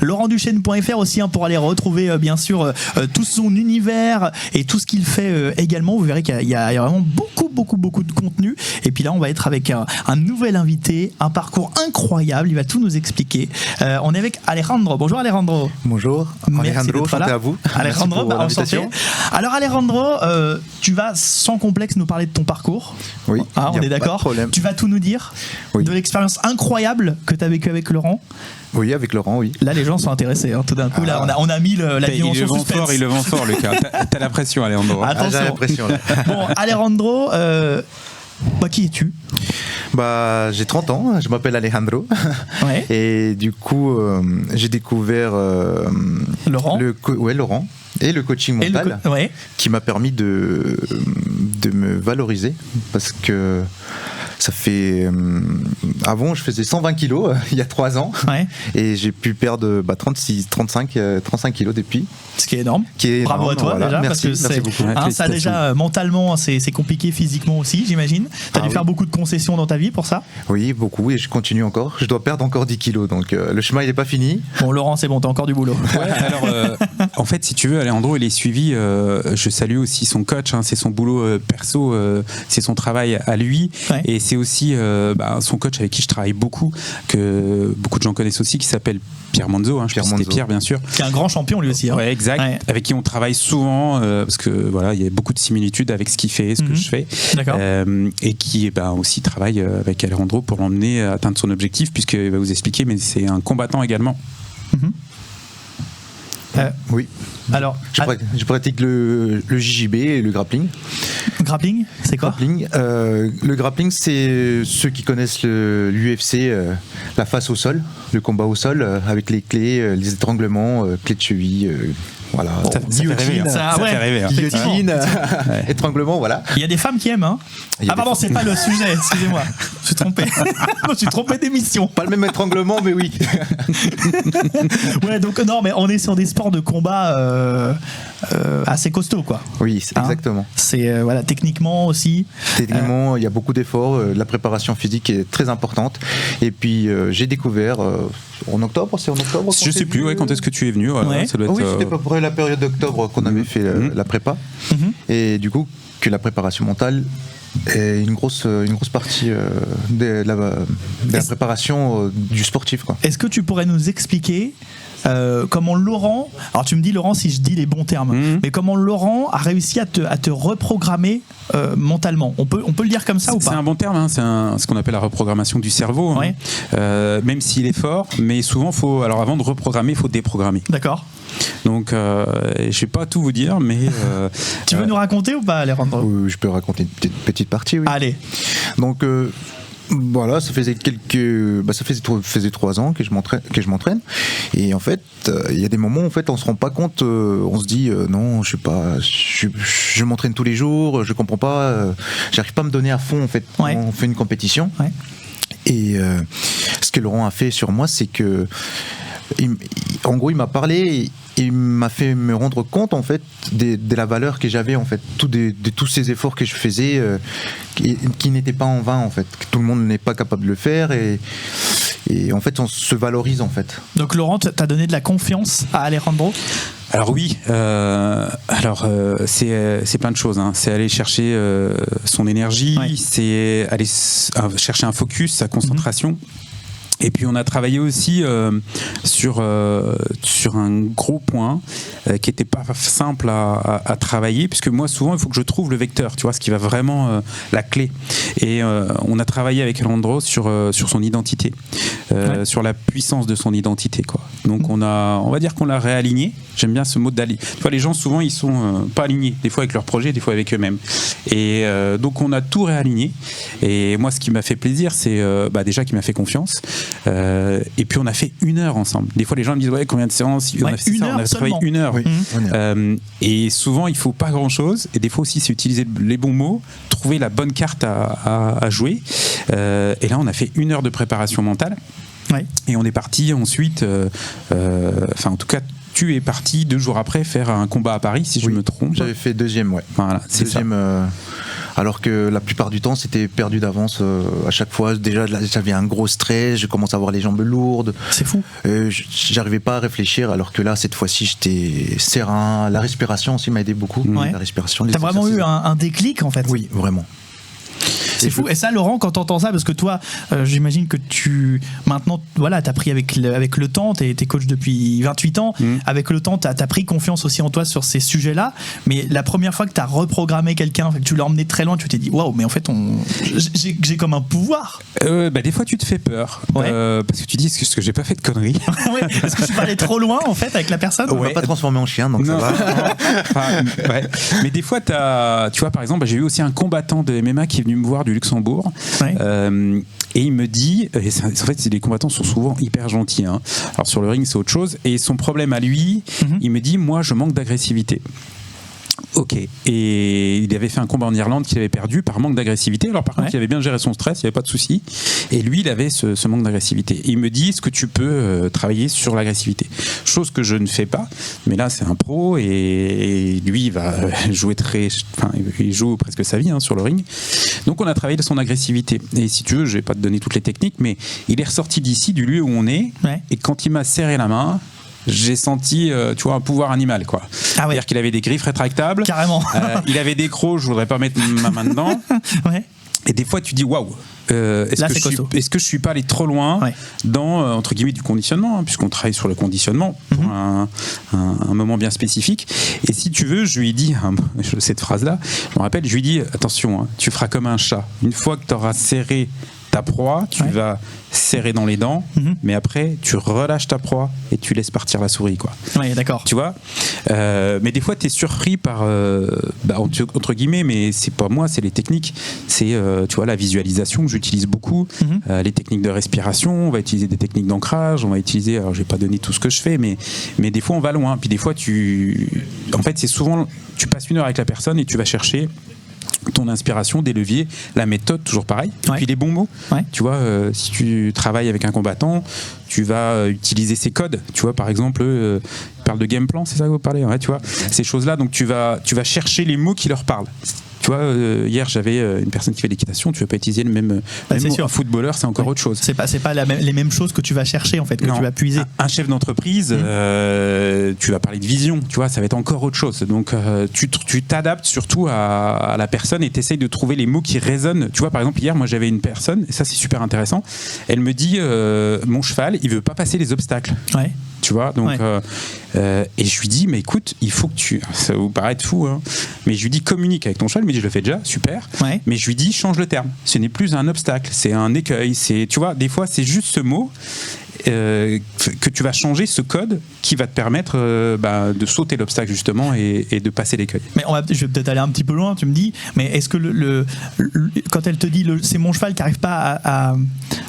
laurentduchesne.fr aussi pour aller retrouver bien sûr tout son univers et tout ce qu'il fait également. Vous verrez qu'il y a vraiment beaucoup de contenu. Et puis là, on va être avec un nouvel invité, un parcours incroyable. Il va tout nous expliquer. On est avec Alejandro. Bonjour Alejandro. Bonjour. Alejandro, enchanté à vous. Alejandro, enchanté. Alors Alejandro, tu vas sans complexe nous parler de ton parcours. Oui. On est d'accord. Tu vas tout nous dire de l'expérience incroyable que tu as vécue avec Laurent. Oui, avec Laurent, oui. Là, les gens sont intéressés. Tout d'un coup, là, on a mis la dimension suspense. Il le vend fort, Lucas. T'as la pression, Alejandro. Attention. J'ai la pression, là. Bon, Alejandro, qui es-tu ? J'ai 30 ans, je m'appelle Alejandro. Ouais. Et du coup, j'ai découvert Laurent. Laurent. Et le coaching mental qui m'a permis de me valoriser parce que ça fait... avant, je faisais 120 kilos il y a 3 ans et j'ai pu perdre 35 kilos depuis. Ce qui est énorme. Bravo à toi déjà. Merci, parce que merci beaucoup. Ça déjà, mentalement, c'est compliqué physiquement aussi, j'imagine. Tu as dû faire beaucoup de concessions dans ta vie pour ça ? Oui, beaucoup, et je continue encore. Je dois perdre encore 10 kilos, donc le chemin il n'est pas fini. Bon, Laurent, c'est bon, t'as encore du boulot. Alors, en fait, si tu veux, Alejandro, il est suivi. Je salue aussi son coach, c'est son boulot perso, c'est son travail à lui. Ouais. Et c'est aussi son coach avec qui je travaille beaucoup, que beaucoup de gens connaissent aussi, qui s'appelle Pierre Manzo. Pierre, bien sûr. Qui est un grand champion lui aussi. Ouais, exact. Ouais. Avec qui on travaille souvent, parce que voilà, il y a beaucoup de similitudes avec ce qu'il fait, ce que je fais. D'accord. Et qui aussi travaille avec Alejandro pour l'emmener à atteindre son objectif, puisqu'il va vous expliquer, mais c'est un combattant également. Oui. Alors, je pratique le JJB et le grappling. Grappling, c'est quoi ? Le grappling, c'est ceux qui connaissent l'UFC, la face au sol, le combat au sol, avec les clés, les étranglements, clés de cheville. Voilà. Guillotine, ça fait rêver. Guillotine, étranglement, voilà. Il y a des femmes qui aiment, hein. Pardon, c'est pas le sujet, excusez-moi. Je suis trompé. Je suis trompé d'émission. Pas le même étranglement, mais oui. Ouais, donc non, mais on est sur des sports de combat assez costauds, quoi. Oui, exactement. C'est techniquement aussi. Techniquement, il y a beaucoup d'efforts. La préparation physique est très importante. Et puis, j'ai découvert en octobre, c'est en octobre. Je sais plus. Quand est-ce que tu es venu ? Ça doit être, oui, c'était à peu près la période d'octobre qu'on avait fait la prépa. Et du coup, que la préparation mentale est une grosse partie de la préparation du sportif, quoi. Est-ce que tu pourrais nous expliquer comment Laurent, alors tu me dis Laurent si je dis les bons termes, mais comment Laurent a réussi à te reprogrammer mentalement, on peut le dire comme ça ou pas ? C'est un bon terme, c'est ce qu'on appelle la reprogrammation du cerveau, même s'il est fort, mais souvent avant de reprogrammer, il faut déprogrammer. D'accord. Donc je ne vais pas tout vous dire, mais... tu veux nous raconter ou pas, Alejandro ? Je peux raconter une petite partie, oui. Allez. Donc... voilà, ça faisait 3 ans que je m'entraîne, et en fait il y a des moments où en fait on se rend pas compte, on se dit non, je sais pas, je m'entraîne tous les jours, je comprends pas, j'arrive pas à me donner à fond en fait. On fait une compétition, et ce que Laurent a fait sur moi, c'est que en gros il m'a parlé. Il m'a fait me rendre compte en fait de la valeur que j'avais en fait, de tous ces efforts que je faisais qui n'étaient pas en vain en fait, que tout le monde n'est pas capable de le faire, et en fait on se valorise en fait. Donc Laurent, t'as donné de la confiance à Alejandro ? Alors oui, c'est plein de choses, c'est aller chercher son énergie, c'est aller chercher un focus, sa concentration. Et puis on a travaillé aussi sur un gros point qui n'était pas simple à travailler, puisque moi souvent il faut que je trouve le vecteur, tu vois, ce qui va vraiment la clé. Et on a travaillé avec Alejandro sur son identité, sur la puissance de son identité, quoi. Donc on va dire qu'on l'a réaligné. J'aime bien ce mot d'aligner. Tu vois, les gens souvent ils sont pas alignés, des fois avec leur projet, des fois avec eux-mêmes. Et donc on a tout réaligné. Et moi ce qui m'a fait plaisir, c'est déjà qu'il m'a fait confiance. Et puis on a fait 1 heure ensemble. Des fois les gens me disent combien de séances, on a fait ça, on a travaillé 1 heure. Oui. Et souvent il faut pas grand chose, et des fois aussi c'est utiliser les bons mots, trouver la bonne carte à jouer. Et là on a fait 1 heure de préparation mentale. Et on est parti ensuite, en tout cas tu es parti 2 jours après faire un combat à Paris, si je me trompe. J'avais fait 2e, Voilà, c'est deuxième, Alors que la plupart du temps, c'était perdu d'avance à chaque fois. Déjà, là, j'avais un gros stress, je commence à avoir les jambes lourdes. C'est fou. J'arrivais pas à réfléchir, alors que là, cette fois-ci, j'étais serein. La respiration aussi m'a aidé beaucoup. Ouais. La respiration. T'as vraiment eu un déclic en fait. Oui, vraiment. C'est fou. Et ça, Laurent, quand t'entends ça, parce que toi, j'imagine que maintenant, voilà, t'as pris avec le temps, t'es coach depuis 28 ans, avec le temps, t'as pris confiance aussi en toi sur ces sujets-là, mais la première fois que t'as reprogrammé quelqu'un, que tu l'as emmené très loin, tu t'es dit, waouh, mais en fait, j'ai comme un pouvoir. Des fois, tu te fais peur, parce que tu dis, est-ce que j'ai pas fait de conneries? Ouais. Est-ce que je suis pas allé trop loin, en fait, avec la personne? On va pas transformer en chien, donc non. ça va. Ouais. Mais des fois, tu vois, par exemple, j'ai eu aussi un combattant de MMA qui est venu me voir du Luxembourg. Ouais. Et il me dit, en fait, les combattants sont souvent hyper gentils. Hein. Alors sur le ring, c'est autre chose. Et son problème à lui, il me dit, moi, je manque d'agressivité. Ok. Et il avait fait un combat en Irlande qu'il avait perdu par manque d'agressivité. Alors par contre, il avait bien géré son stress, il n'y avait pas de souci. Et lui, il avait ce manque d'agressivité. Et il me dit, est-ce que tu peux travailler sur l'agressivité? Chose que je ne fais pas. Mais là, c'est un pro et lui, il va jouer il joue presque sa vie sur le ring. Donc on a travaillé de son agressivité. Et si tu veux, je vais pas te donner toutes les techniques, mais il est ressorti d'ici, du lieu où on est. Ouais. Et quand il m'a serré la main, j'ai senti, tu vois, un pouvoir animal, quoi. Ah ouais. C'est-à-dire qu'il avait des griffes rétractables. Carrément. Il avait des crocs, je voudrais pas mettre ma main dedans. Ouais. Et des fois, tu dis, waouh. Est-ce que je suis pas allé trop loin dans, entre guillemets, du conditionnement, puisqu'on travaille sur le conditionnement pour un moment bien spécifique. Et si tu veux, je lui ai dit, cette phrase-là, je me rappelle, je lui ai dit, attention, tu feras comme un chat. Une fois que tu auras serré ta proie, tu vas serrer dans les dents, mais après tu relâches ta proie et tu laisses partir la souris, quoi. Ouais, d'accord. Tu vois, mais des fois tu es surpris par entre guillemets, mais c'est pas moi, c'est les techniques, c'est tu vois, la visualisation que j'utilise beaucoup, les techniques de respiration, on va utiliser des techniques d'ancrage, on va utiliser, alors je vais pas donner tout ce que je fais, mais des fois on va loin, puis des fois en fait c'est souvent, tu passes 1 heure avec la personne et tu vas chercher ton inspiration, des leviers, la méthode, toujours pareil, et puis les bons mots. Tu vois, si tu travailles avec un combattant, tu vas utiliser ses codes. Tu vois, par exemple, il parle de game plan, c'est ça que vous parlez, tu vois, ces choses-là, donc tu vas chercher les mots qui leur parlent. Tu vois, hier j'avais une personne qui fait l'équitation, tu vas pas utiliser le même mot. Un footballeur, c'est encore autre chose. C'est pas les mêmes choses que tu vas chercher, en fait, que tu vas puiser. Un chef d'entreprise, tu vas parler de vision, tu vois, ça va être encore autre chose. Donc tu t'adaptes surtout à la personne et tu essayes de trouver les mots qui résonnent. Tu vois, par exemple, hier, moi j'avais une personne, et ça c'est super intéressant, elle me dit, mon cheval, il veut pas passer les obstacles. Ouais. Tu vois, donc et je lui dis, mais écoute, il faut que ça va vous paraître fou, mais je lui dis, communique avec ton cheval. Il me dit, je le fais déjà, super, mais je lui dis, change le terme, ce n'est plus un obstacle, c'est un écueil, tu vois, des fois c'est juste ce mot que tu vas changer, ce code qui va te permettre de sauter l'obstacle justement et de passer l'écueil. Mais je vais peut-être aller un petit peu loin, tu me dis, mais est-ce que quand elle te dit c'est mon cheval qui n'arrive pas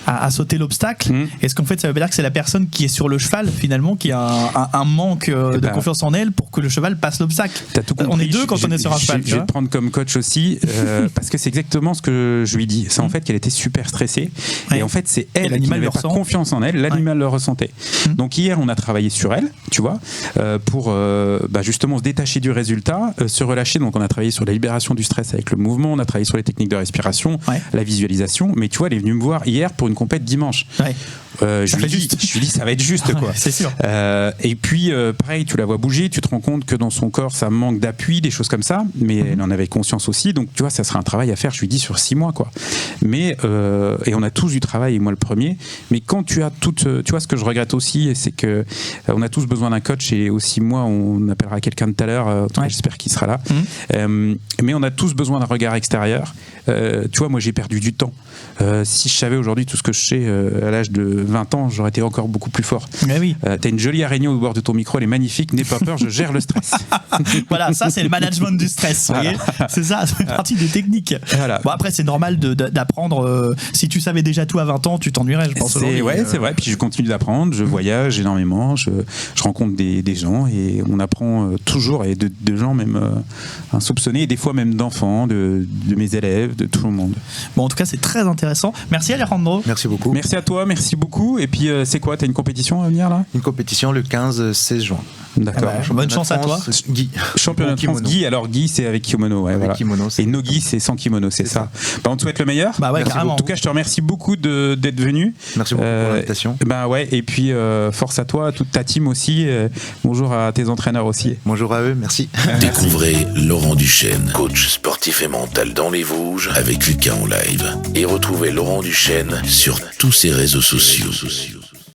à sauter l'obstacle, est-ce qu'en fait ça veut dire que c'est la personne qui est sur le cheval finalement qui a un manque de confiance en elle pour que le cheval passe l'obstacle? On est deux quand on est sur un cheval. Je vais te prendre comme coach aussi parce que c'est exactement ce que je lui dis. C'est en fait qu'elle était super stressée et en fait c'est elle qui n'avait pas confiance en elle. L'animal le ressentait. Donc hier on a travaillé sur elle, tu vois, pour justement se détacher du résultat, se relâcher. Donc on a travaillé sur la libération du stress avec le mouvement, on a travaillé sur les techniques de respiration, la visualisation. Mais tu vois, elle est venue me voir hier pour une compète dimanche. Je lui dis ça va être juste, quoi. C'est sûr. Et puis pareil, tu la vois bouger, tu te rends compte que dans son corps ça manque d'appui, des choses comme ça, mais elle en avait conscience aussi. Donc tu vois, ça sera un travail à faire, je lui dis, sur 6 mois, quoi. Mais et on a tous du travail, et moi le premier. Mais quand tu as tu vois, ce que je regrette aussi, c'est que on a tous besoin d'un coach, et aussi moi, on appellera quelqu'un de tout à l'heure, j'espère qu'il sera là. Mais on a tous besoin d'un regard extérieur. Tu vois, moi j'ai perdu du temps. Si je savais aujourd'hui tout ce que je sais à l'âge de 20 ans, j'aurais été encore beaucoup plus fort. Oui. T'as une jolie araignée au bord de ton micro, elle est magnifique, n'aie pas peur, je gère le stress. Voilà, ça c'est le management du stress, vous voyez. C'est ça, c'est partie des techniques. Voilà. Bon, après c'est normal d'apprendre. Si tu savais déjà tout à 20 ans, tu t'ennuierais, je pense. C'est vrai, puis je continue d'apprendre, je voyage énormément, je rencontre des gens, et on apprend toujours, et de gens même insoupçonnés, et des fois même d'enfants, de mes élèves, de tout le monde. Bon, en tout cas c'est très intéressant. Merci Alejandro. Merci beaucoup. Merci à toi, merci beaucoup. Et puis c'est quoi, t'as une compétition à venir là? Une compétition le 15-16 juin. D'accord. Ah bah, bonne chance à toi. Guy. Championnat de France, Kimono. Guy. Alors Guy, c'est avec kimono. Ouais, Avec voilà. kimono, c'est- Et no Guy, c'est sans kimono, c'est ça. Bah, on te souhaite le meilleur. Bah ouais, Merci carrément. En tout cas, je te remercie beaucoup d'être venu. Merci beaucoup pour l'invitation. Bah ouais, et puis force à toi, à toute ta team aussi. Bonjour à tes entraîneurs aussi. Bonjour à eux, merci. Découvrez Laurent Duchesne, coach sportif et mental dans les Vosges avec Lucas en live. Et retrouvez Laurent Duchesne sur tous ses réseaux sociaux.